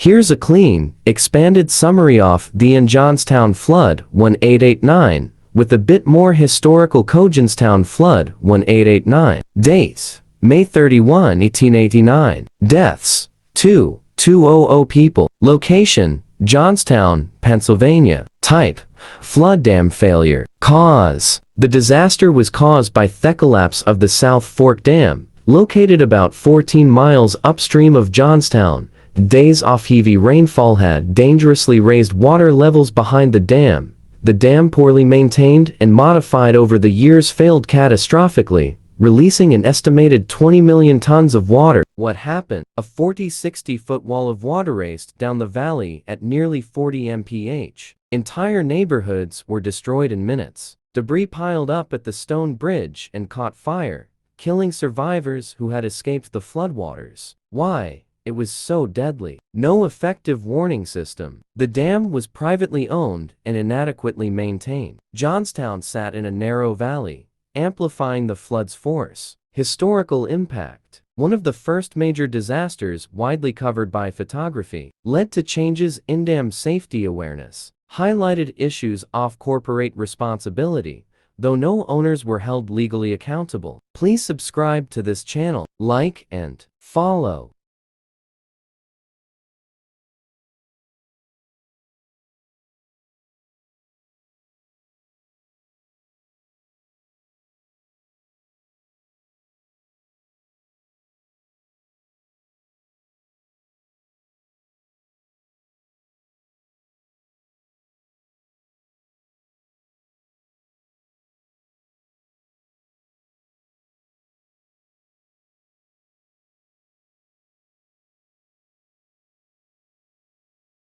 Here's a clean, expanded summary of the Johnstown Flood 1889, with a bit more historical Johnstown Flood 1889. Dates: May 31, 1889. Deaths: 2,200 people. Location: Johnstown, Pennsylvania. Type: flood dam failure. Cause: the disaster was caused by the collapse of the South Fork Dam, located about 14 miles upstream of Johnstown. Days of heavy rainfall had dangerously raised water levels behind the dam. The dam, poorly maintained and modified over the years, failed catastrophically, releasing an estimated 20 million tons of water. What happened? A 40-60-foot wall of water raced down the valley at nearly 40 mph. Entire neighborhoods were destroyed in minutes. Debris piled up at the stone bridge and caught fire, killing survivors who had escaped the floodwaters. Why? It was so deadly. No effective warning system. The dam was privately owned and inadequately maintained. Johnstown sat in a narrow valley, amplifying the flood's force. Historical impact: one of the first major disasters widely covered by photography. Led to changes in dam safety awareness. Highlighted issues of corporate responsibility, though no owners were held legally accountable. Please subscribe to this channel, like and follow.